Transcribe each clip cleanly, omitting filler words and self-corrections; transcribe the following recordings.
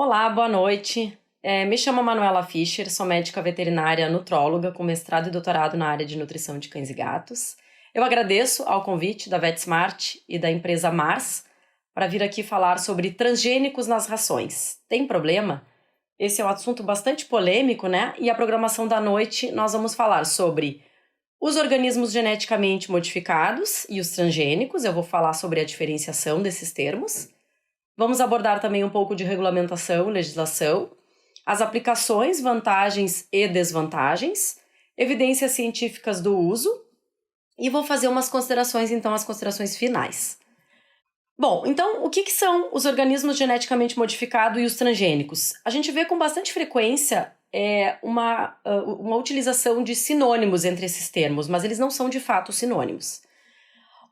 Olá, boa noite. Me chamo Manuela Fischer, sou médica veterinária nutróloga com mestrado e doutorado na área de nutrição de cães e gatos. Eu agradeço ao convite da VetSmart e da empresa Mars para vir aqui falar sobre transgênicos nas rações. Tem problema? Esse é um assunto bastante polêmico, né? E a programação da noite nós vamos falar sobre os organismos geneticamente modificados e os transgênicos. Eu vou falar sobre a diferenciação desses termos. Vamos abordar também um pouco de regulamentação, legislação, as aplicações, vantagens e desvantagens, evidências científicas do uso e vou fazer umas considerações, então, as considerações finais. Bom, então, o que são os organismos geneticamente modificados e os transgênicos? A gente vê com bastante frequência uma utilização de sinônimos entre esses termos, mas eles não são de fato sinônimos.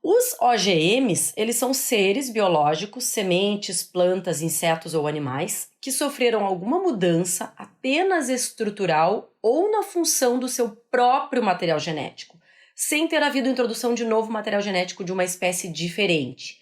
Os OGMs, eles são seres biológicos, sementes, plantas, insetos ou animais, que sofreram alguma mudança apenas estrutural ou na função do seu próprio material genético, sem ter havido introdução de novo material genético de uma espécie diferente.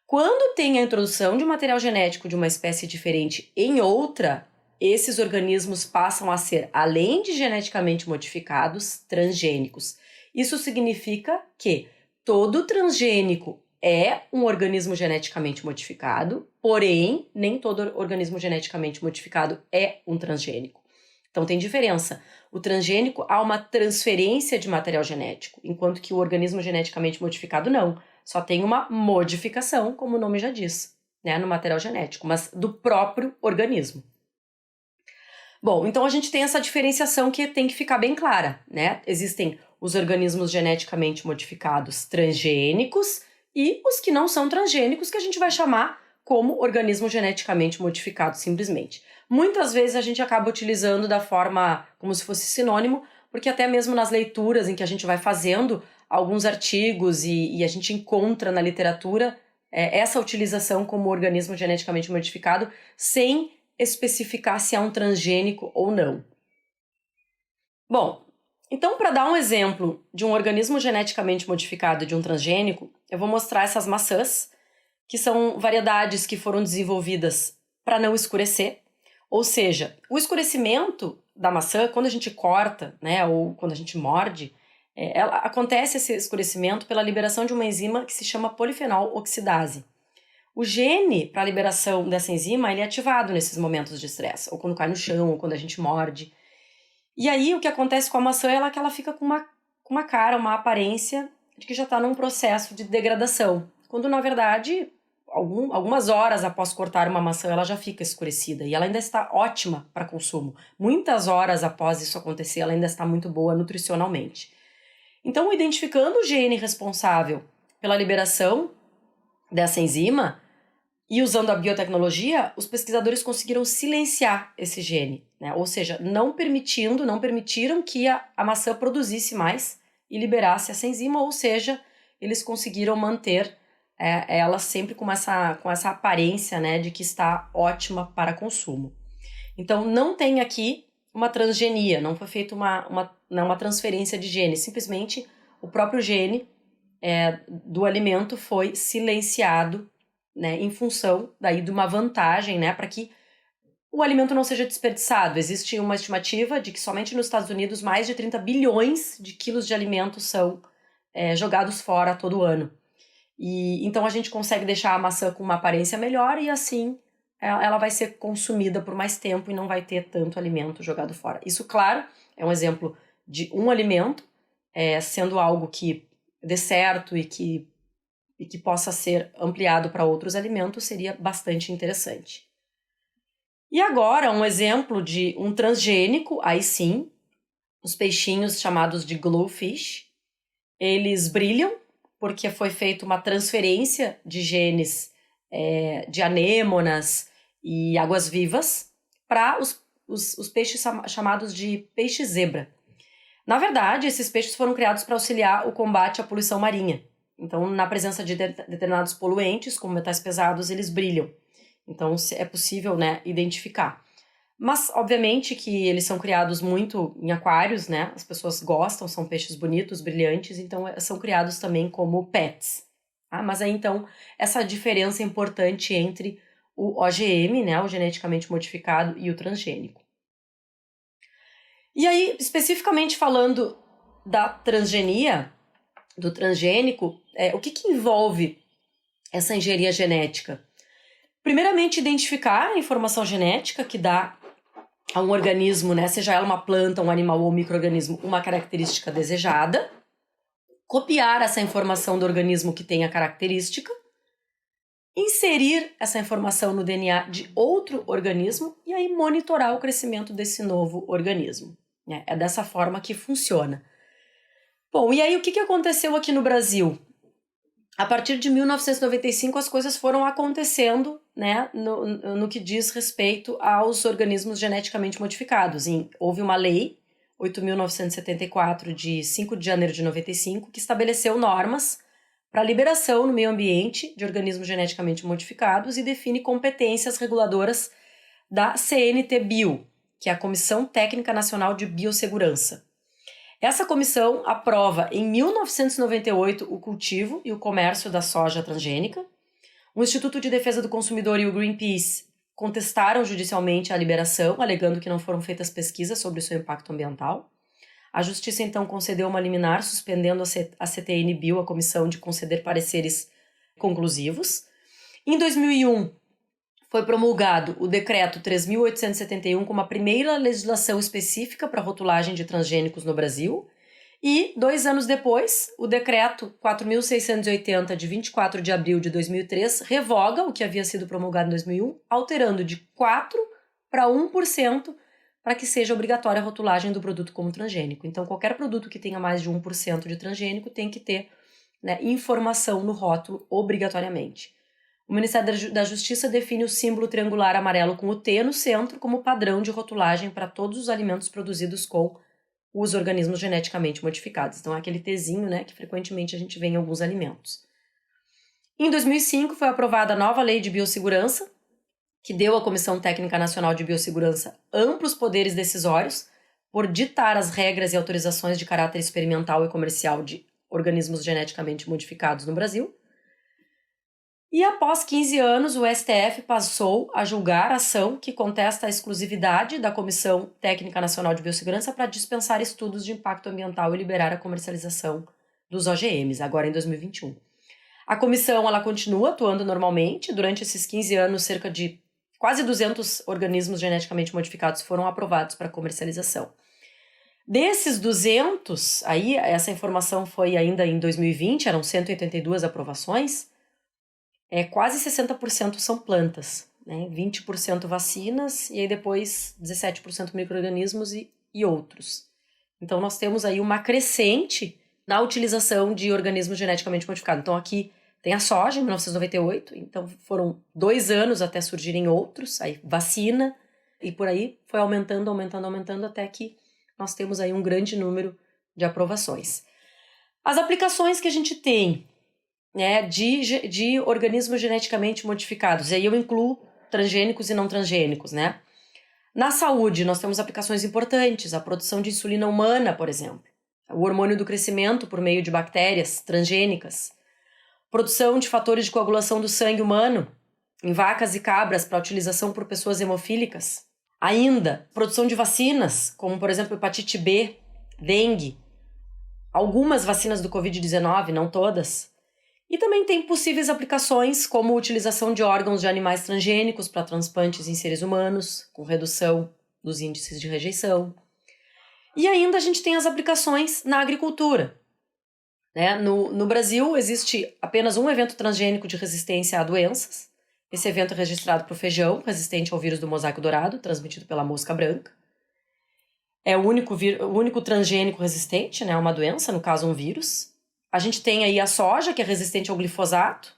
Quando tem a introdução de material genético de uma espécie diferente em outra, esses organismos passam a ser, além de geneticamente modificados, transgênicos. Isso significa que todo transgênico é um organismo geneticamente modificado, porém, nem todo organismo geneticamente modificado é um transgênico. Então, tem diferença. O transgênico há uma transferência de material genético, enquanto que o organismo geneticamente modificado não. Só tem uma modificação, como o nome já diz, né, no material genético, mas do próprio organismo. Bom, então a gente tem essa diferenciação que tem que ficar bem clara, né? Existem os organismos geneticamente modificados transgênicos e os que não são transgênicos, que a gente vai chamar como organismo geneticamente modificado simplesmente. Muitas vezes a gente acaba utilizando da forma como se fosse sinônimo, porque até mesmo nas leituras em que a gente vai fazendo alguns artigos e a gente encontra na literatura essa utilização como organismo geneticamente modificado sem especificar se é um transgênico ou não. Bom, então, para dar um exemplo de um organismo geneticamente modificado e de um transgênico, eu vou mostrar essas maçãs, que são variedades que foram desenvolvidas para não escurecer. Ou seja, o escurecimento da maçã, quando a gente corta, né, ou quando a gente morde, acontece esse escurecimento pela liberação de uma enzima que se chama polifenol oxidase. O gene para a liberação dessa enzima ele é ativado nesses momentos de estresse, ou quando cai no chão, ou quando a gente morde. E aí o que acontece com a maçã é que ela fica com uma cara, uma aparência de que já está num processo de degradação, quando na verdade algumas horas após cortar uma maçã ela já fica escurecida e ela ainda está ótima para consumo. Muitas horas após isso acontecer ela ainda está muito boa nutricionalmente. Então, identificando o gene responsável pela liberação dessa enzima e usando a biotecnologia, os pesquisadores conseguiram silenciar esse gene, né? Ou seja, não permitiram que a maçã produzisse mais e liberasse essa enzima, ou seja, eles conseguiram manter ela sempre com essa aparência, né, de que está ótima para consumo. Então, não tem aqui uma transgenia, não foi feita uma transferência de gene, simplesmente o próprio gene do alimento foi silenciado, né, em função daí de uma vantagem, né, para que o alimento não seja desperdiçado. Existe uma estimativa de que somente nos Estados Unidos mais de 30 bilhões de quilos de alimentos são jogados fora todo ano. E então a gente consegue deixar a maçã com uma aparência melhor e assim ela vai ser consumida por mais tempo e não vai ter tanto alimento jogado fora. Isso, claro, é um exemplo de um alimento sendo algo que dê certo e que possa ser ampliado para outros alimentos seria bastante interessante. E agora, um exemplo de um transgênico, aí sim, os peixinhos chamados de glowfish, eles brilham porque foi feita uma transferência de genes de anêmonas e águas-vivas para os peixes chamados de peixe-zebra. Na verdade, esses peixes foram criados para auxiliar o combate à poluição marinha. Então, na presença de determinados poluentes, como metais pesados, eles brilham. Então, é possível, né, identificar. Mas, obviamente, que eles são criados muito em aquários, né? As pessoas gostam, são peixes bonitos, brilhantes, então são criados também como pets. Tá? Mas aí, então, essa diferença importante entre o OGM, né, o geneticamente modificado, e o transgênico. E aí, especificamente falando da transgenia, do transgênico, o que envolve essa engenharia genética? Primeiramente, identificar a informação genética que dá a um organismo, né, seja ela uma planta, um animal ou um micro-organismo, uma característica desejada, copiar essa informação do organismo que tem a característica, inserir essa informação no DNA de outro organismo e aí monitorar o crescimento desse novo organismo. É dessa forma que funciona. Bom, e aí o que aconteceu aqui no Brasil? A partir de 1995 as coisas foram acontecendo, né, no que diz respeito aos organismos geneticamente modificados. Houve uma lei, 8.974, de 5 de janeiro de 95, que estabeleceu normas para a liberação no meio ambiente de organismos geneticamente modificados e define competências reguladoras da CNT-Bio, que é a Comissão Técnica Nacional de Biossegurança. Essa comissão aprova em 1998 o cultivo e o comércio da soja transgênica. O Instituto de Defesa do Consumidor e o Greenpeace contestaram judicialmente a liberação, alegando que não foram feitas pesquisas sobre o seu impacto ambiental. A Justiça, então, concedeu uma liminar, suspendendo a CTN-Bio, a comissão, de conceder pareceres conclusivos. Em 2001, foi promulgado o Decreto 3.871 como a primeira legislação específica para a rotulagem de transgênicos no Brasil. E, 2 anos depois, o Decreto 4.680, de 24 de abril de 2003, revoga o que havia sido promulgado em 2001, alterando de 4% para 1% para que seja obrigatória a rotulagem do produto como transgênico. Então, qualquer produto que tenha mais de 1% de transgênico tem que ter, né, informação no rótulo obrigatoriamente. O Ministério da Justiça define o símbolo triangular amarelo com o T no centro como padrão de rotulagem para todos os alimentos produzidos com os organismos geneticamente modificados. Então, é aquele Tzinho, né, que frequentemente a gente vê em alguns alimentos. Em 2005, foi aprovada a nova Lei de Biossegurança, que deu à Comissão Técnica Nacional de Biossegurança amplos poderes decisórios por ditar as regras e autorizações de caráter experimental e comercial de organismos geneticamente modificados no Brasil. E após 15 anos, o STF passou a julgar a ação que contesta a exclusividade da Comissão Técnica Nacional de Biossegurança para dispensar estudos de impacto ambiental e liberar a comercialização dos OGMs, agora em 2021. A comissão ela continua atuando normalmente. Durante esses 15 anos, cerca de quase 200 organismos geneticamente modificados foram aprovados para comercialização. Desses 200, aí essa informação foi ainda em 2020, eram 182 aprovações, quase 60% são plantas, né? 20% vacinas e aí depois 17% micro-organismos e outros. Então nós temos aí uma crescente na utilização de organismos geneticamente modificados. Então aqui tem a soja, em 1998, então foram 2 anos até surgirem outros, aí vacina, e por aí foi aumentando até que nós temos aí um grande número de aprovações. As aplicações que a gente tem, né, de organismos geneticamente modificados, e aí eu incluo transgênicos e não transgênicos, né? Na saúde, nós temos aplicações importantes, a produção de insulina humana, por exemplo, o hormônio do crescimento por meio de bactérias transgênicas, produção de fatores de coagulação do sangue humano em vacas e cabras para utilização por pessoas hemofílicas, ainda produção de vacinas, como por exemplo hepatite B, dengue, algumas vacinas do Covid-19, não todas. E também tem possíveis aplicações como a utilização de órgãos de animais transgênicos para transplantes em seres humanos, com redução dos índices de rejeição. E ainda a gente tem as aplicações na agricultura. Né? No Brasil existe apenas um evento transgênico de resistência a doenças. Esse evento é registrado para o feijão, resistente ao vírus do mosaico dourado, transmitido pela mosca branca. É o único transgênico resistente, né, a uma doença, no caso um vírus. A gente tem aí a soja, que é resistente ao glifosato,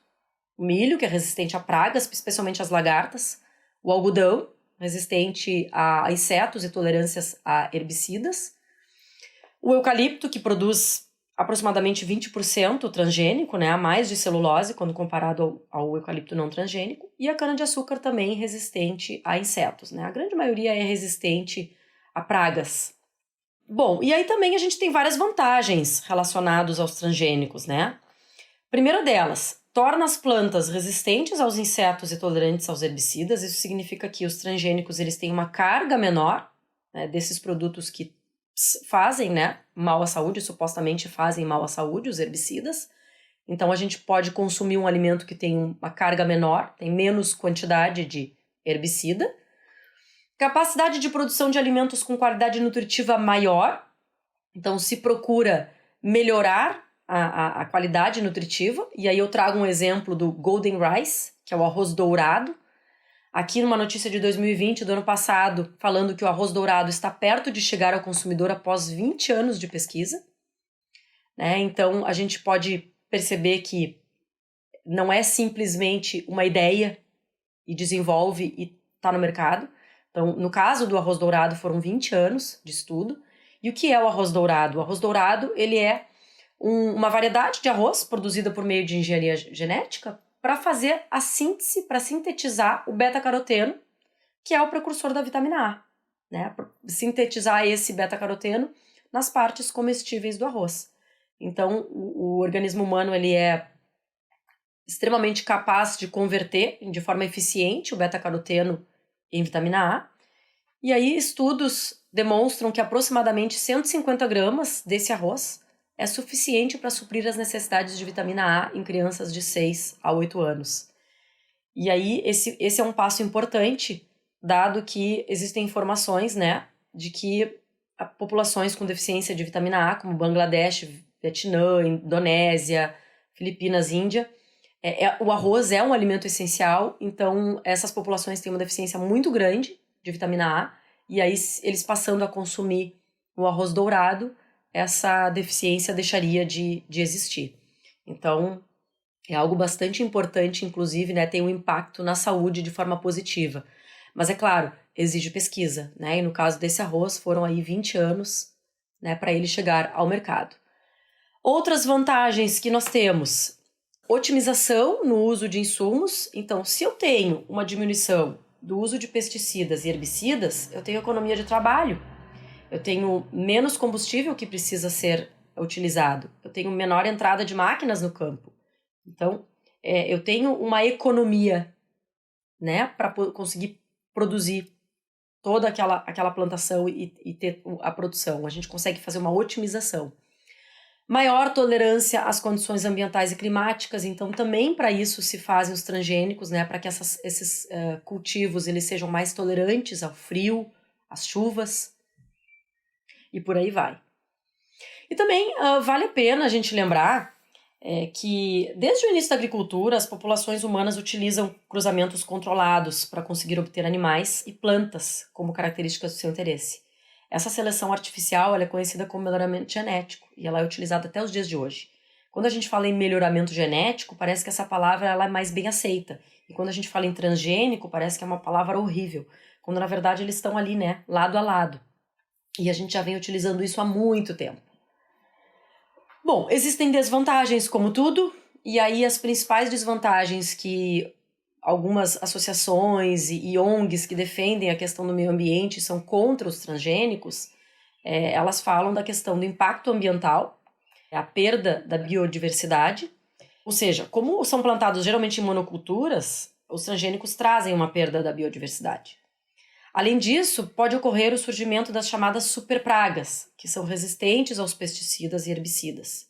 o milho, que é resistente a pragas, especialmente as lagartas, o algodão, resistente a insetos e tolerâncias a herbicidas, o eucalipto, que produz aproximadamente 20% transgênico, né, a mais de celulose quando comparado ao eucalipto não transgênico, e a cana-de-açúcar também resistente a insetos, né? A grande maioria é resistente a pragas. Bom, e aí também a gente tem várias vantagens relacionadas aos transgênicos, né? Primeira delas, torna as plantas resistentes aos insetos e tolerantes aos herbicidas. Isso significa que os transgênicos eles têm uma carga menor, né, desses produtos que fazem, né, mal à saúde, supostamente fazem mal à saúde, os herbicidas. Então a gente pode consumir um alimento que tem uma carga menor, tem menos quantidade de herbicida. Capacidade de produção de alimentos com qualidade nutritiva maior. Então se procura melhorar a qualidade nutritiva. E aí eu trago um exemplo do Golden Rice, que é o arroz dourado. Aqui numa notícia de 2020, do ano passado, falando que o arroz dourado está perto de chegar ao consumidor após 20 anos de pesquisa. Né? Então a gente pode perceber que não é simplesmente uma ideia e desenvolve e está no mercado. Então, no caso do arroz dourado, foram 20 anos de estudo. E o que é o arroz dourado? O arroz dourado ele é uma variedade de arroz produzida por meio de engenharia genética para fazer a síntese, para sintetizar o beta-caroteno, que é o precursor da vitamina A. Né? Sintetizar esse beta-caroteno nas partes comestíveis do arroz. Então, o organismo humano ele é extremamente capaz de converter de forma eficiente o beta-caroteno em vitamina A. E aí, estudos demonstram que aproximadamente 150 gramas desse arroz é suficiente para suprir as necessidades de vitamina A em crianças de 6 a 8 anos. E aí, esse é um passo importante, dado que existem informações, né, de que populações com deficiência de vitamina A, como Bangladesh, Vietnã, Indonésia, Filipinas, Índia, o arroz é um alimento essencial, então essas populações têm uma deficiência muito grande de vitamina A, e aí eles passando a consumir o arroz dourado, essa deficiência deixaria de existir. Então, é algo bastante importante, inclusive, né, tem um impacto na saúde de forma positiva. Mas é claro, exige pesquisa, né, e no caso desse arroz foram aí 20 anos, né, para ele chegar ao mercado. Outras vantagens que nós temos: otimização no uso de insumos. Então, se eu tenho uma diminuição do uso de pesticidas e herbicidas, eu tenho economia de trabalho, eu tenho menos combustível que precisa ser utilizado, eu tenho menor entrada de máquinas no campo. Então, eu tenho uma economia, né, para conseguir produzir toda aquela plantação e ter a produção. A gente consegue fazer uma otimização. Maior tolerância às condições ambientais e climáticas, então também para isso se fazem os transgênicos, né, para que esses cultivos eles sejam mais tolerantes ao frio, às chuvas e por aí vai. E também vale a pena a gente lembrar que desde o início da agricultura as populações humanas utilizam cruzamentos controlados para conseguir obter animais e plantas como características do seu interesse. Essa seleção artificial ela é conhecida como melhoramento genético e ela é utilizada até os dias de hoje. Quando a gente fala em melhoramento genético, parece que essa palavra ela é mais bem aceita. E quando a gente fala em transgênico, parece que é uma palavra horrível. Quando na verdade eles estão ali, né, lado a lado. E a gente já vem utilizando isso há muito tempo. Bom, existem desvantagens como tudo, e aí as principais desvantagens que algumas associações e ONGs que defendem a questão do meio ambiente são contra os transgênicos, elas falam da questão do impacto ambiental, a perda da biodiversidade, ou seja, como são plantados geralmente em monoculturas, os transgênicos trazem uma perda da biodiversidade. Além disso, pode ocorrer o surgimento das chamadas superpragas, que são resistentes aos pesticidas e herbicidas.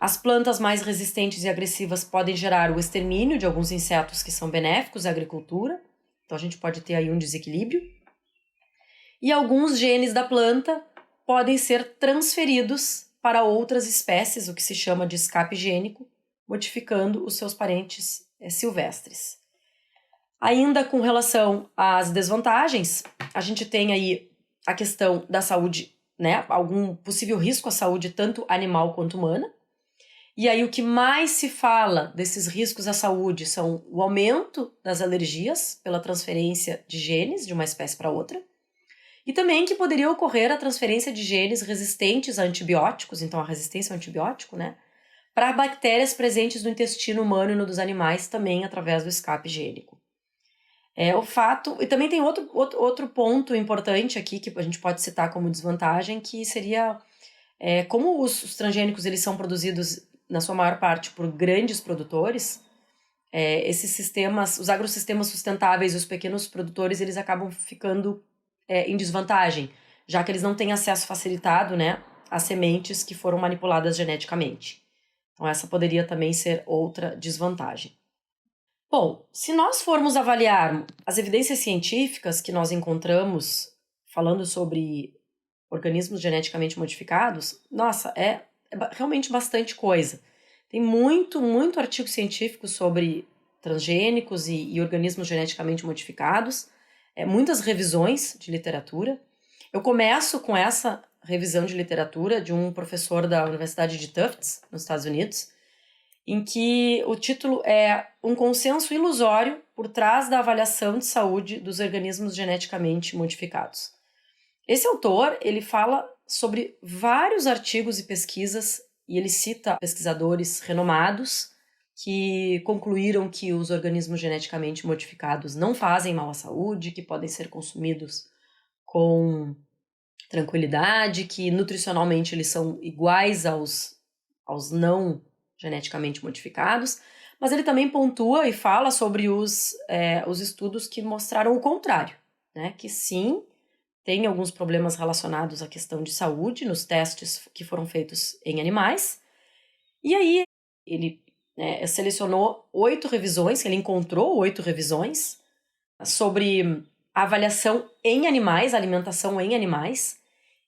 As plantas mais resistentes e agressivas podem gerar o extermínio de alguns insetos que são benéficos à agricultura, então a gente pode ter aí um desequilíbrio. E alguns genes da planta podem ser transferidos para outras espécies, o que se chama de escape gênico, modificando os seus parentes silvestres. Ainda com relação às desvantagens, a gente tem aí a questão da saúde, né? Algum possível risco à saúde tanto animal quanto humana. E aí o que mais se fala desses riscos à saúde são o aumento das alergias pela transferência de genes de uma espécie para outra. E também que poderia ocorrer a transferência de genes resistentes a antibióticos, então a resistência ao antibiótico, né? Para bactérias presentes no intestino humano e no dos animais também através do escape gênico. O fato, e também tem outro ponto importante aqui que a gente pode citar como desvantagem, que seria como os transgênicos eles são produzidos na sua maior parte, por grandes produtores, esses sistemas, os agrossistemas sustentáveis e os pequenos produtores, eles acabam ficando em desvantagem, já que eles não têm acesso facilitado, né, às sementes que foram manipuladas geneticamente. Então, essa poderia também ser outra desvantagem. Bom, se nós formos avaliar as evidências científicas que nós encontramos falando sobre organismos geneticamente modificados, nossa, é realmente bastante coisa. Tem muito artigo científico sobre transgênicos e organismos geneticamente modificados, muitas revisões de literatura. Eu começo com essa revisão de literatura de um professor da Universidade de Tufts, nos Estados Unidos, em que o título é Um consenso ilusório por trás da avaliação de saúde dos organismos geneticamente modificados. Esse autor, ele fala sobre vários artigos e pesquisas, e ele cita pesquisadores renomados que concluíram que os organismos geneticamente modificados não fazem mal à saúde, que podem ser consumidos com tranquilidade, que nutricionalmente eles são iguais aos não geneticamente modificados, mas ele também pontua e fala sobre os estudos que mostraram o contrário, né? Que sim, tem alguns problemas relacionados à questão de saúde nos testes que foram feitos em animais. E aí ele selecionou 8 revisões, ele encontrou 8 revisões sobre a avaliação em animais, alimentação em animais.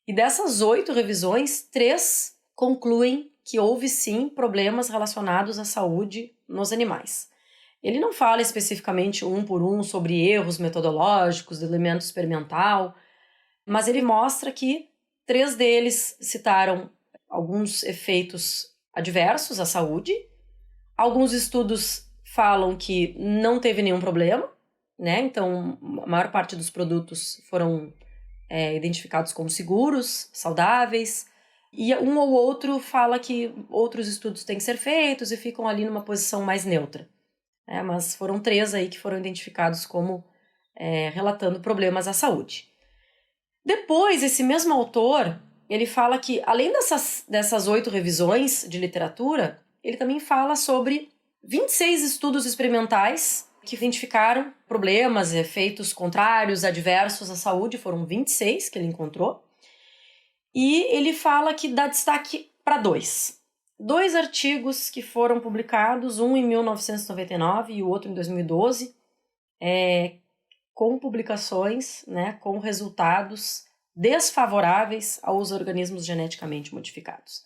E dessas 8 revisões, 3 concluem que houve sim problemas relacionados à saúde nos animais. Ele não fala especificamente um por um sobre erros metodológicos, do elemento experimental, mas ele mostra que 3 deles citaram alguns efeitos adversos à saúde. Alguns estudos falam que não teve nenhum problema, né? Então, a maior parte dos produtos foram identificados como seguros, saudáveis. E um ou outro fala que outros estudos têm que ser feitos e ficam ali numa posição mais neutra. Mas foram 3 aí que foram identificados como relatando problemas à saúde. Depois, esse mesmo autor, ele fala que, além dessas 8 revisões de literatura, ele também fala sobre 26 estudos experimentais que identificaram problemas, efeitos contrários, adversos à saúde, foram 26 que ele encontrou. E ele fala que dá destaque para 2. 2 artigos que foram publicados, um em 1999 e o outro em 2012, com publicações, né, com resultados desfavoráveis aos organismos geneticamente modificados.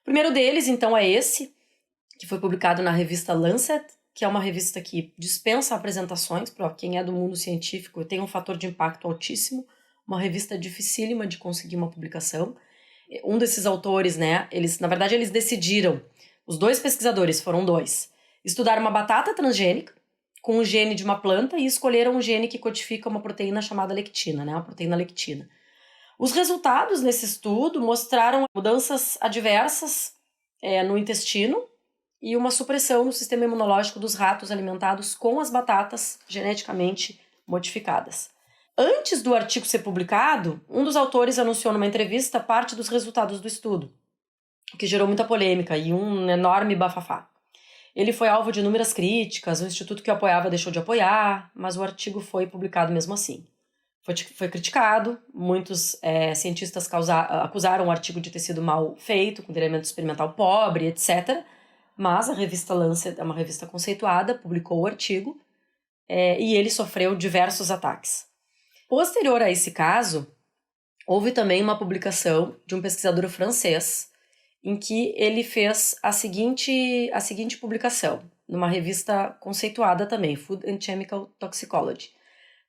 O primeiro deles, então, é esse, que foi publicado na revista Lancet, que é uma revista que dispensa apresentações para quem é do mundo científico e tem um fator de impacto altíssimo, uma revista dificílima de conseguir uma publicação. Um desses autores, né, na verdade eles decidiram, os 2 pesquisadores, foram 2, estudar uma batata transgênica com o gene de uma planta e escolheram um gene que codifica uma proteína chamada lectina, né, a proteína lectina. Os resultados nesse estudo mostraram mudanças adversas no intestino e uma supressão no sistema imunológico dos ratos alimentados com as batatas geneticamente modificadas. Antes do artigo ser publicado, um dos autores anunciou numa entrevista parte dos resultados do estudo, o que gerou muita polêmica e um enorme bafafá. Ele foi alvo de inúmeras críticas, o instituto que o apoiava deixou de apoiar, mas o artigo foi publicado mesmo assim. Foi criticado, muitos cientistas acusaram o artigo de ter sido mal feito, com elemento experimental pobre, etc. Mas a revista Lancet é uma revista conceituada, publicou o artigo e ele sofreu diversos ataques. Posterior a esse caso, houve também uma publicação de um pesquisador francês em que ele fez a seguinte publicação, numa revista conceituada também, Food and Chemical Toxicology.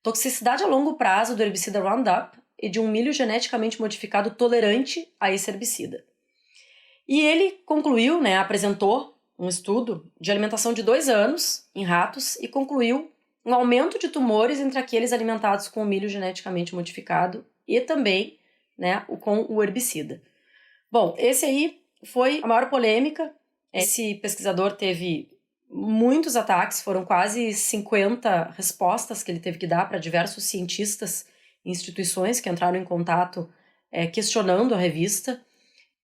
Toxicidade a longo prazo do herbicida Roundup e de um milho geneticamente modificado tolerante a esse herbicida. E ele concluiu, apresentou um estudo de alimentação de 2 anos em ratos e concluiu um aumento de tumores entre aqueles alimentados com o milho geneticamente modificado e também com o herbicida. Bom, esse aí foi a maior polêmica. Esse pesquisador teve muitos ataques, foram quase 50 respostas que ele teve que dar para diversos cientistas e instituições que entraram em contato questionando a revista.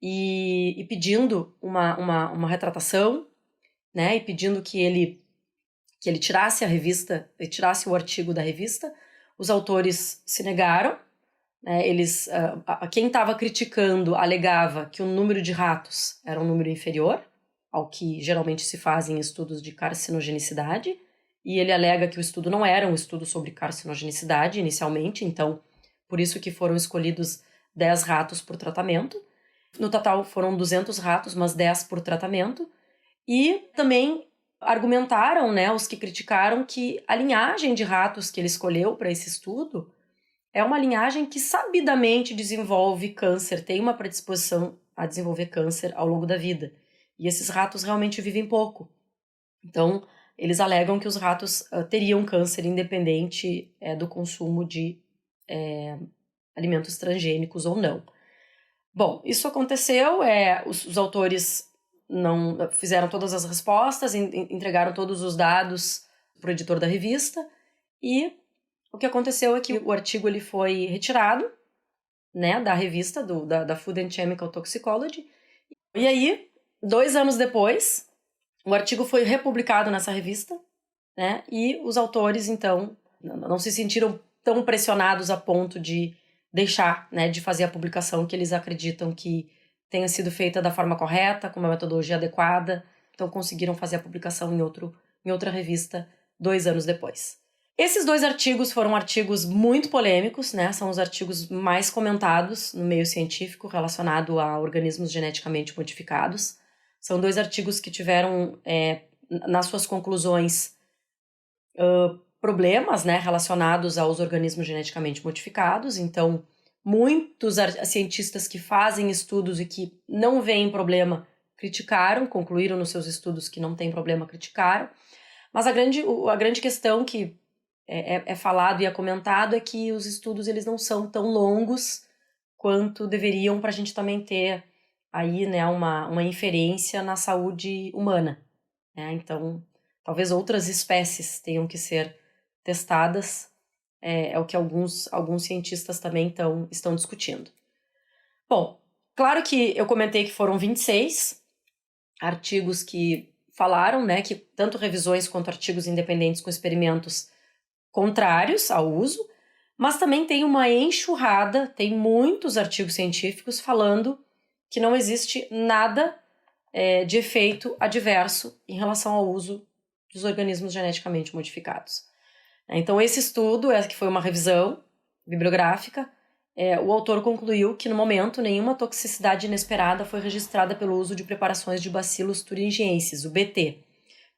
e pedindo uma retratação, né, e pedindo que ele tirasse a revista, tirasse o artigo da revista. Os autores se negaram, né, quem estava criticando alegava que o número de ratos era um número inferior ao que geralmente se faz em estudos de carcinogenicidade, e ele alega que o estudo não era um estudo sobre carcinogenicidade inicialmente, então por isso que foram escolhidos 10 ratos por tratamento. No total foram 200 ratos, mas 10 por tratamento. E também argumentaram, né, os que criticaram, que a linhagem de ratos que ele escolheu para esse estudo é uma linhagem que sabidamente desenvolve câncer, tem uma predisposição a desenvolver câncer ao longo da vida. E esses ratos realmente vivem pouco. Então, eles alegam que os ratos teriam câncer independente do consumo de alimentos transgênicos ou não. Bom, isso aconteceu, os autores não fizeram todas as respostas, entregaram todos os dados para o editor da revista, e o que aconteceu é que o artigo ele foi retirado, né, da revista da Food and Chemical Toxicology, e aí, 2 anos depois, o artigo foi republicado nessa revista, né, e os autores, então, não se sentiram tão pressionados a ponto de deixar, né, de fazer a publicação que eles acreditam que tenha sido feita da forma correta, com uma metodologia adequada, então conseguiram fazer a publicação em outra revista 2 anos depois. Esses 2 artigos foram artigos muito polêmicos, né, são os artigos mais comentados no meio científico relacionado a organismos geneticamente modificados. São 2 artigos que tiveram, nas suas conclusões, problemas, né, relacionados aos organismos geneticamente modificados. Então, muitos cientistas que fazem estudos e que não veem problema criticaram, concluíram nos seus estudos que não tem problema, criticaram. Mas a grande questão que é falado e é comentado é que os estudos eles não são tão longos quanto deveriam para a gente também ter aí, né, uma inferência na saúde humana, né? Então, talvez outras espécies tenham que ser testadas, é o que alguns cientistas também estão discutindo. Bom, claro que eu comentei que foram 26 artigos que falaram, né, que tanto revisões quanto artigos independentes com experimentos contrários ao uso, mas também tem uma enxurrada, tem muitos artigos científicos falando que não existe nada de efeito adverso em relação ao uso dos organismos geneticamente modificados. Então, esse estudo, que foi uma revisão bibliográfica, o autor concluiu que, no momento, nenhuma toxicidade inesperada foi registrada pelo uso de preparações de Bacillus thuringiensis, o BT,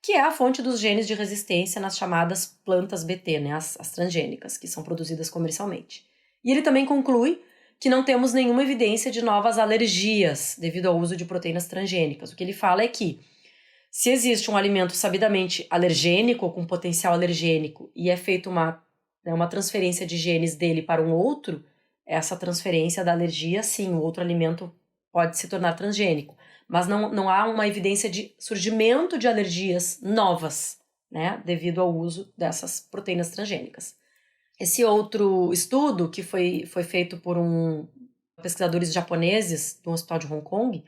que é a fonte dos genes de resistência nas chamadas plantas BT, né, as transgênicas, que são produzidas comercialmente. E ele também conclui que não temos nenhuma evidência de novas alergias devido ao uso de proteínas transgênicas. O que ele fala é que, se existe um alimento sabidamente alergênico ou com potencial alergênico e é feita uma transferência de genes dele para um outro, essa transferência da alergia, sim, o outro alimento pode se tornar transgênico. Mas não há uma evidência de surgimento de alergias novas, né, devido ao uso dessas proteínas transgênicas. Esse outro estudo, que foi feito por pesquisadores japoneses do hospital de Hong Kong,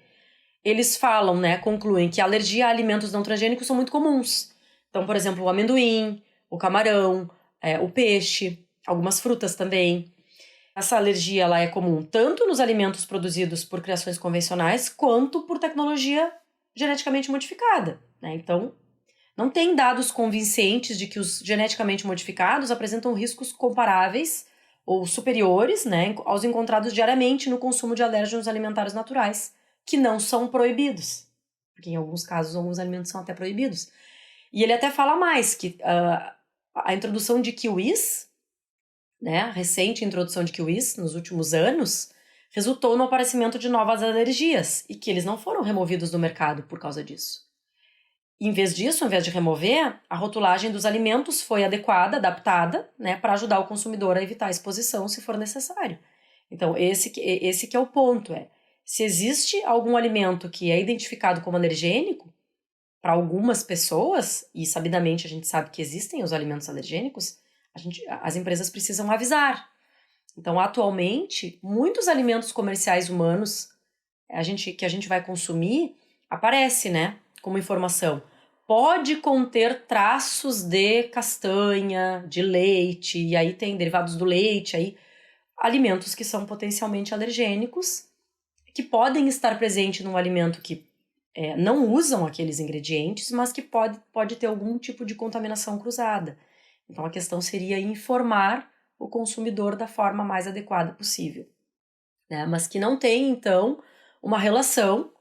eles falam, né, concluem que a alergia a alimentos não transgênicos são muito comuns. Então, por exemplo, o amendoim, o camarão, o peixe, algumas frutas também. Essa alergia ela é comum tanto nos alimentos produzidos por criações convencionais quanto por tecnologia geneticamente modificada, né? Então, não tem dados convincentes de que os geneticamente modificados apresentam riscos comparáveis ou superiores, né, aos encontrados diariamente no consumo de alérgenos alimentares naturais, que não são proibidos, porque em alguns casos alguns alimentos são até proibidos. E ele até fala mais, que a introdução de kiwis, né, a recente introdução de kiwis nos últimos anos, resultou no aparecimento de novas alergias e que eles não foram removidos do mercado por causa disso. Em vez disso, ao invés de remover, a rotulagem dos alimentos foi adequada, adaptada, né, para ajudar o consumidor a evitar a exposição se for necessário. Então, esse que é o ponto, se existe algum alimento que é identificado como alergênico, para algumas pessoas, e sabidamente a gente sabe que existem os alimentos alergênicos, as empresas precisam avisar. Então, atualmente, muitos alimentos comerciais humanos que a gente vai consumir aparece, né, como informação. Pode conter traços de castanha, de leite, e aí tem derivados do leite, aí alimentos que são potencialmente alergênicos, que podem estar presentes num alimento que não usam aqueles ingredientes, mas que pode ter algum tipo de contaminação cruzada. Então a questão seria informar o consumidor da forma mais adequada possível, né? Mas que não tem, então, uma relação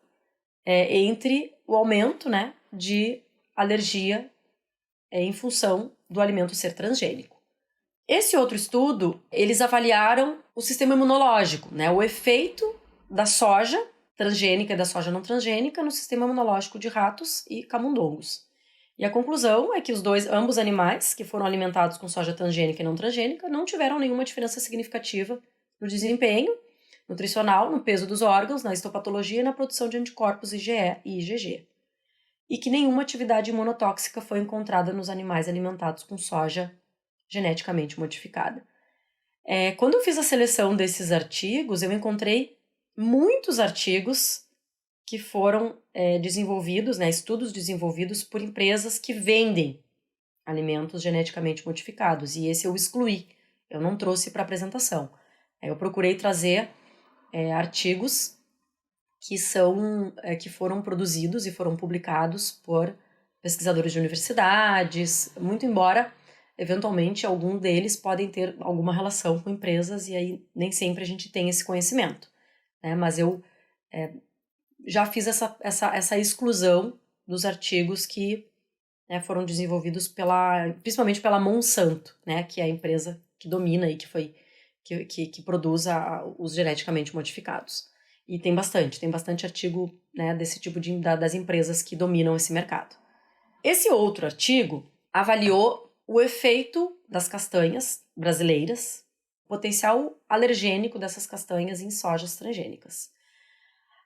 entre o aumento, né, de alergia em função do alimento ser transgênico. Esse outro estudo, eles avaliaram o sistema imunológico, né, o efeito da soja transgênica e da soja não transgênica no sistema imunológico de ratos e camundongos. E a conclusão é que ambos animais que foram alimentados com soja transgênica e não transgênica não tiveram nenhuma diferença significativa no desempenho nutricional, no peso dos órgãos, na histopatologia e na produção de anticorpos IgE e IgG. E que nenhuma atividade imunotóxica foi encontrada nos animais alimentados com soja geneticamente modificada. Quando eu fiz a seleção desses artigos, eu encontrei muitos artigos que foram desenvolvidos, né, estudos desenvolvidos por empresas que vendem alimentos geneticamente modificados, e esse eu excluí, eu não trouxe para apresentação. Eu procurei trazer artigos que foram produzidos e foram publicados por pesquisadores de universidades, muito embora, eventualmente, algum deles podem ter alguma relação com empresas, e aí nem sempre a gente tem esse conhecimento, né? Mas eu já fiz essa exclusão dos artigos que foram desenvolvidos principalmente pela Monsanto, né? Que é a empresa que domina e que produz os geneticamente modificados. E tem bastante artigo, né, desse tipo das empresas que dominam esse mercado. Esse outro artigo avaliou o efeito das castanhas brasileiras, o potencial alergênico dessas castanhas em sojas transgênicas.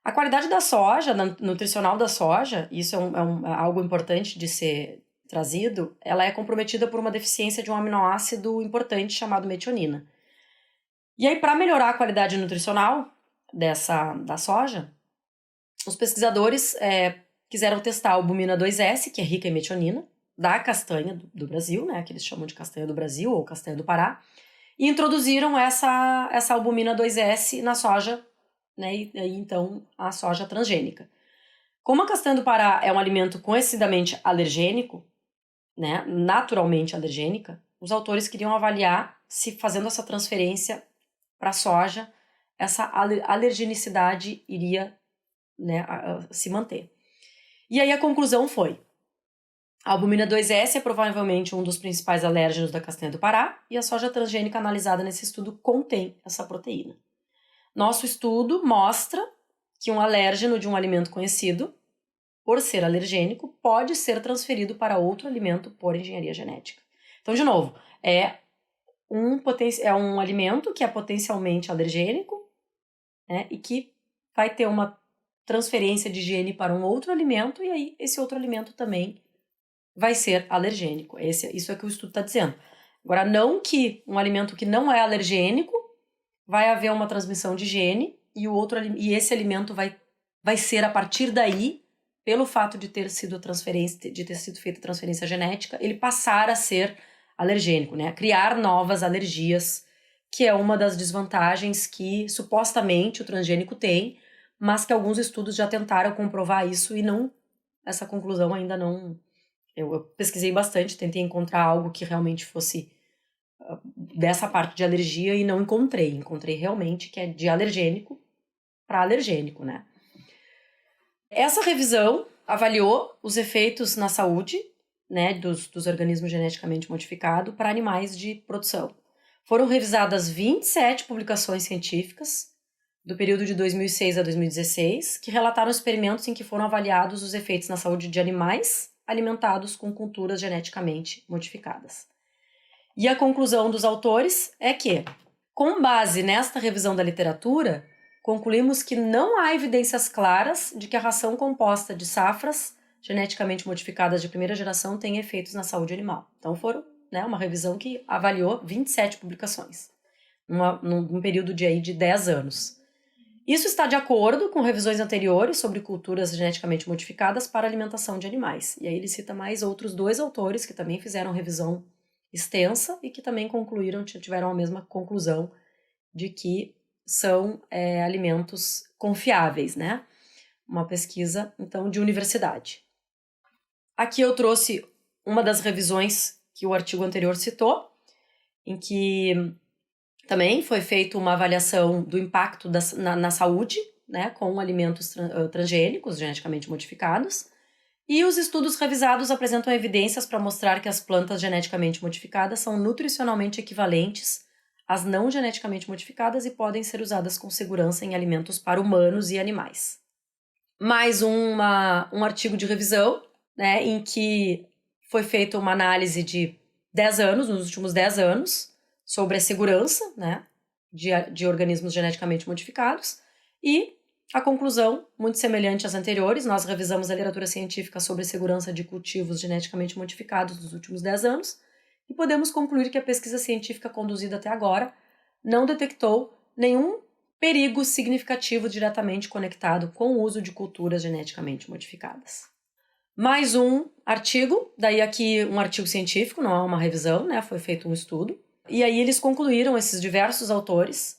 A qualidade da soja, nutricional da soja, isso é algo importante de ser trazido, ela é comprometida por uma deficiência de um aminoácido importante chamado metionina. E aí, para melhorar a qualidade nutricional da soja, os pesquisadores quiseram testar a albumina 2S, que é rica em metionina, da castanha do Brasil, né, que eles chamam de castanha do Brasil ou castanha do Pará, e introduziram essa albumina 2S na soja, né, e então a soja transgênica. Como a castanha do Pará é um alimento conhecidamente alergênico, né, naturalmente alergênica, os autores queriam avaliar se fazendo essa transferência para a soja, essa alergenicidade iria, né, se manter. E aí a conclusão foi: a albumina 2S é provavelmente um dos principais alérgenos da castanha do Pará, e a soja transgênica analisada nesse estudo contém essa proteína. Nosso estudo mostra que um alérgeno de um alimento conhecido, por ser alergênico, pode ser transferido para outro alimento por engenharia genética. Então, de novo, é um alimento que é potencialmente alergênico, né, e que vai ter uma transferência de gene para um outro alimento, e aí esse outro alimento também vai ser alergênico. Isso é o que o estudo está dizendo. Agora, não que um alimento que não é alergênico vai haver uma transmissão de gene e esse alimento vai ser, a partir daí, pelo fato de ter sido feita transferência genética, ele passar a ser alergênico, né? Criar novas alergias, que é uma das desvantagens que supostamente o transgênico tem, mas que alguns estudos já tentaram comprovar isso e essa conclusão ainda não. Eu pesquisei bastante, tentei encontrar algo que realmente fosse dessa parte de alergia e não encontrei. Encontrei realmente que é de alergênico para alergênico, né? Essa revisão avaliou os efeitos na saúde, né, dos organismos geneticamente modificados para animais de produção. Foram revisadas 27 publicações científicas do período de 2006 a 2016, que relataram experimentos em que foram avaliados os efeitos na saúde de animais alimentados com culturas geneticamente modificadas. E a conclusão dos autores é que, com base nesta revisão da literatura, concluímos que não há evidências claras de que a ração composta de safras geneticamente modificadas de primeira geração tem efeitos na saúde animal. Então foram, né, uma revisão que avaliou 27 publicações, num período de 10 anos. Isso está de acordo com revisões anteriores sobre culturas geneticamente modificadas para alimentação de animais. E aí ele cita mais outros 2 autores que também fizeram revisão extensa e que também tiveram a mesma conclusão de que são alimentos confiáveis, né? Uma pesquisa, então, de universidade. Aqui eu trouxe uma das revisões que o artigo anterior citou, em que também foi feita uma avaliação do impacto na saúde, né, com alimentos transgênicos, geneticamente modificados, e os estudos revisados apresentam evidências para mostrar que as plantas geneticamente modificadas são nutricionalmente equivalentes às não geneticamente modificadas e podem ser usadas com segurança em alimentos para humanos e animais. Mais um artigo de revisão, né, em que foi feita uma análise de 10 anos, nos últimos 10 anos, sobre a segurança, né, de organismos geneticamente modificados, e a conclusão, muito semelhante às anteriores, nós revisamos a literatura científica sobre segurança de cultivos geneticamente modificados nos últimos 10 anos, e podemos concluir que a pesquisa científica conduzida até agora não detectou nenhum perigo significativo diretamente conectado com o uso de culturas geneticamente modificadas. Mais um artigo, daí aqui um artigo científico, não é uma revisão, né? Foi feito um estudo. E aí eles concluíram, esses diversos autores,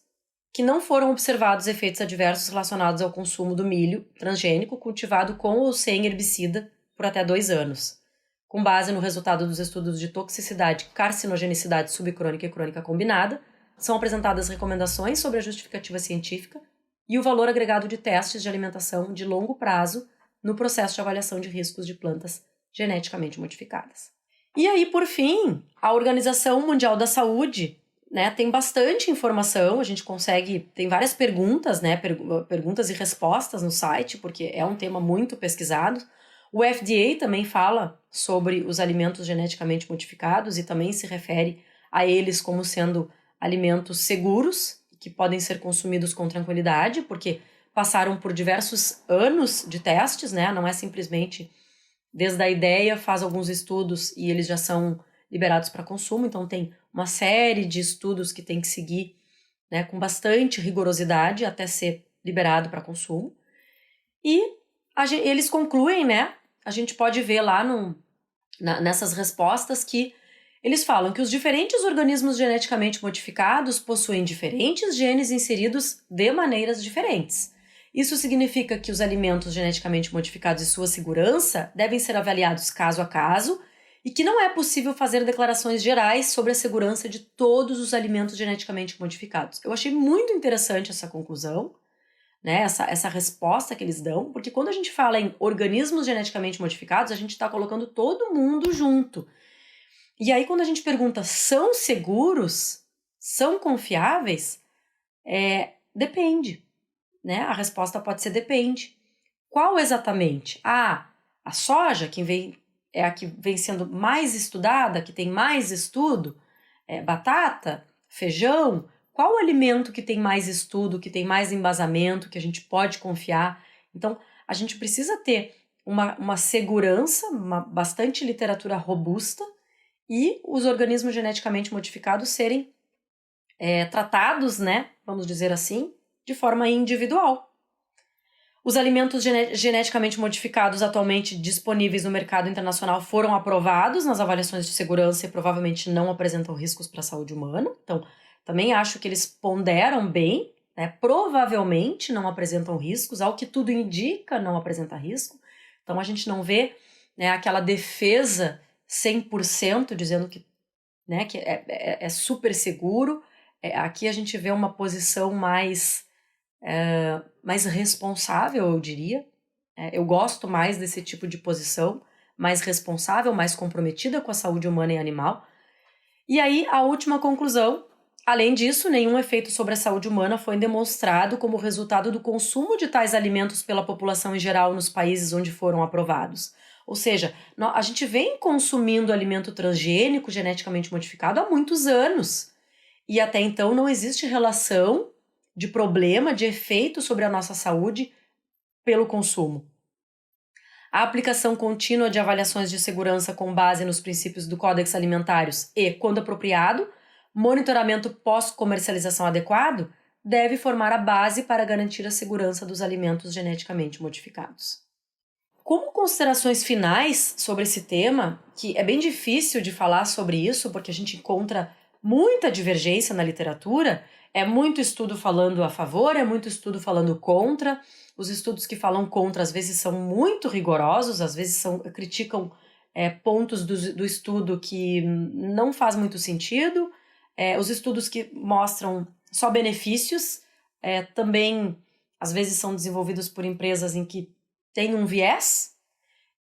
que não foram observados efeitos adversos relacionados ao consumo do milho transgênico cultivado com ou sem herbicida por até 2 anos, com base no resultado dos estudos de toxicidade, carcinogenicidade subcrônica e crônica combinada. São apresentadas recomendações sobre a justificativa científica e o valor agregado de testes de alimentação de longo prazo no processo de avaliação de riscos de plantas geneticamente modificadas. E aí, por fim, a Organização Mundial da Saúde, né, tem bastante informação, a gente tem várias perguntas, né, perguntas e respostas no site, porque é um tema muito pesquisado. O FDA também fala sobre os alimentos geneticamente modificados e também se refere a eles como sendo alimentos seguros, que podem ser consumidos com tranquilidade, porque passaram por diversos anos de testes, né? Não é simplesmente desde a ideia, faz alguns estudos e eles já são liberados para consumo, então tem uma série de estudos que tem que seguir, né, com bastante rigorosidade até ser liberado para consumo. E eles concluem, né? A gente pode ver lá nessas respostas que eles falam que os diferentes organismos geneticamente modificados possuem diferentes genes inseridos de maneiras diferentes. Isso significa que os alimentos geneticamente modificados e sua segurança devem ser avaliados caso a caso e que não é possível fazer declarações gerais sobre a segurança de todos os alimentos geneticamente modificados. Eu achei muito interessante essa conclusão, né, essa resposta que eles dão, porque quando a gente fala em organismos geneticamente modificados, a gente está colocando todo mundo junto. E aí quando a gente pergunta, são seguros? São confiáveis? Depende, né? A resposta pode ser depende. Qual exatamente? A soja, é a que vem sendo mais estudada, que tem mais estudo, batata, feijão. Qual o alimento que tem mais estudo, que tem mais embasamento, que a gente pode confiar? Então, a gente precisa ter uma segurança, bastante literatura robusta, e os organismos geneticamente modificados serem tratados, né, vamos dizer assim, de forma individual. Os alimentos geneticamente modificados atualmente disponíveis no mercado internacional foram aprovados nas avaliações de segurança e provavelmente não apresentam riscos para a saúde humana. Então, também acho que eles ponderam bem, né, provavelmente não apresentam riscos, ao que tudo indica não apresenta risco. Então, a gente não vê, né, aquela defesa 100% dizendo que, né, que é super seguro. Aqui a gente vê uma posição mais responsável, eu diria. Eu gosto mais desse tipo de posição, mais responsável, mais comprometida com a saúde humana e animal. E aí, a última conclusão: além disso, nenhum efeito sobre a saúde humana foi demonstrado como resultado do consumo de tais alimentos pela população em geral nos países onde foram aprovados. Ou seja, a gente vem consumindo alimento transgênico, geneticamente modificado, há muitos anos. E até então não existe relação de problema, de efeito sobre a nossa saúde pelo consumo. A aplicação contínua de avaliações de segurança com base nos princípios do Códex Alimentários e, quando apropriado, monitoramento pós-comercialização adequado deve formar a base para garantir a segurança dos alimentos geneticamente modificados. Como considerações finais sobre esse tema, que é bem difícil de falar sobre isso, porque a gente encontra muita divergência na literatura, é muito estudo falando a favor, é muito estudo falando contra. Os estudos que falam contra às vezes são muito rigorosos, às vezes criticam pontos do estudo que não faz muito sentido. Os estudos que mostram só benefícios também às vezes são desenvolvidos por empresas em que tem um viés.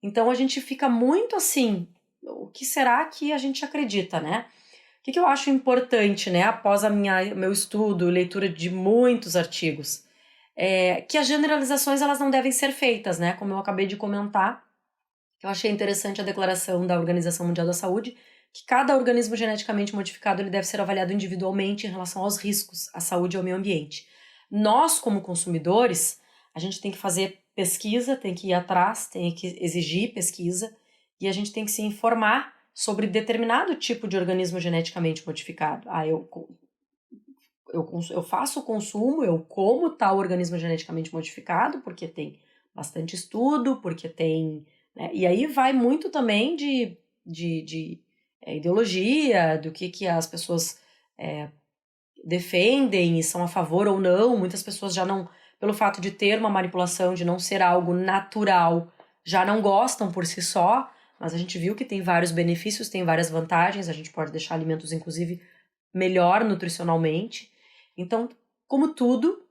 Então a gente fica muito assim, o que será que a gente acredita, né? O que eu acho importante, né, após meu estudo, leitura de muitos artigos, que as generalizações elas não devem ser feitas, né? Como eu acabei de comentar, eu achei interessante a declaração da Organização Mundial da Saúde, que cada organismo geneticamente modificado ele deve ser avaliado individualmente em relação aos riscos à saúde e ao meio ambiente. Nós, como consumidores, a gente tem que fazer pesquisa, tem que ir atrás, tem que exigir pesquisa e a gente tem que se informar sobre determinado tipo de organismo geneticamente modificado. Eu faço o consumo, eu como tal organismo geneticamente modificado, porque tem bastante estudo, porque tem... Né, e aí vai muito também de ideologia, do que as pessoas defendem e são a favor ou não. Muitas pessoas já não... Pelo fato de ter uma manipulação, de não ser algo natural, já não gostam por si só, mas a gente viu que tem vários benefícios, tem várias vantagens, a gente pode deixar alimentos, inclusive, melhor nutricionalmente. Então, como tudo,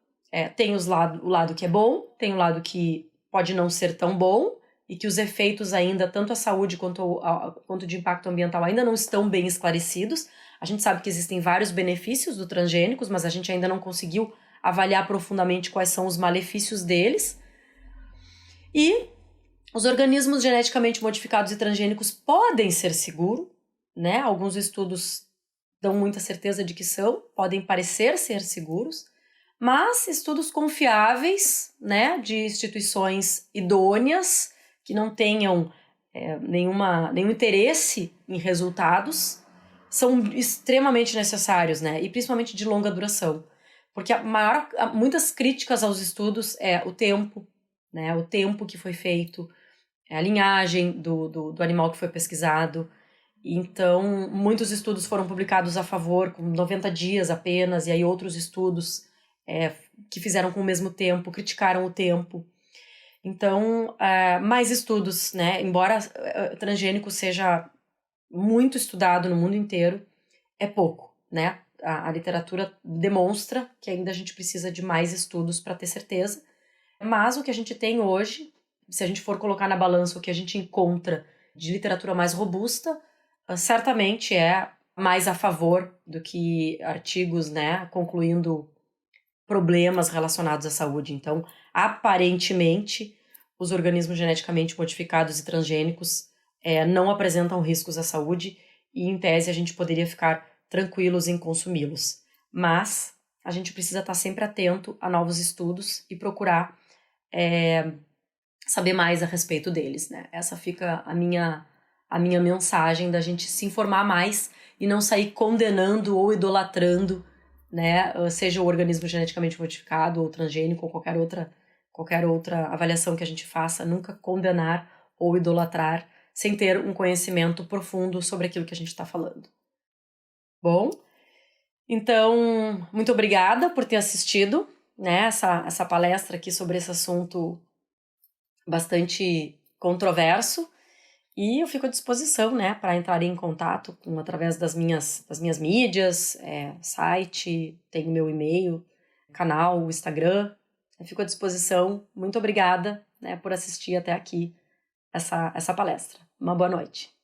tem o lado que é bom, tem o lado que pode não ser tão bom, e que os efeitos ainda, tanto a saúde quanto de impacto ambiental, ainda não estão bem esclarecidos. A gente sabe que existem vários benefícios do transgênicos, mas a gente ainda não conseguiu avaliar profundamente quais são os malefícios deles. E os organismos geneticamente modificados e transgênicos podem ser seguros, né? Alguns estudos dão muita certeza de que podem parecer ser seguros, mas estudos confiáveis, né, de instituições idôneas, que não tenham nenhum interesse em resultados, são extremamente necessários, né? E principalmente de longa duração. Porque muitas críticas aos estudos o tempo, né? O tempo que foi feito, a linhagem do animal que foi pesquisado. Então, muitos estudos foram publicados a favor, com 90 dias apenas, e aí outros estudos que fizeram com o mesmo tempo, criticaram o tempo. Então, mais estudos, né? Embora transgênico seja muito estudado no mundo inteiro, é pouco, né? A literatura demonstra que ainda a gente precisa de mais estudos para ter certeza. Mas o que a gente tem hoje, se a gente for colocar na balança o que a gente encontra de literatura mais robusta, certamente é mais a favor do que artigos, né, concluindo problemas relacionados à saúde. Então, aparentemente, os organismos geneticamente modificados e transgênicos não apresentam riscos à saúde e, em tese, a gente poderia ficar tranquilos em consumi-los. Mas a gente precisa estar sempre atento a novos estudos e procurar saber mais a respeito deles, né? Essa fica a minha mensagem, da gente se informar mais e não sair condenando ou idolatrando, né? Seja o organismo geneticamente modificado ou transgênico ou qualquer outra avaliação que a gente faça, nunca condenar ou idolatrar sem ter um conhecimento profundo sobre aquilo que a gente está falando. Bom, então, muito obrigada por ter assistido, né, essa palestra aqui sobre esse assunto bastante controverso, e eu fico à disposição, né, para entrar em contato através das minhas mídias, site, tenho meu e-mail, canal, Instagram, eu fico à disposição. Muito obrigada, né, por assistir até aqui essa palestra. Uma boa noite.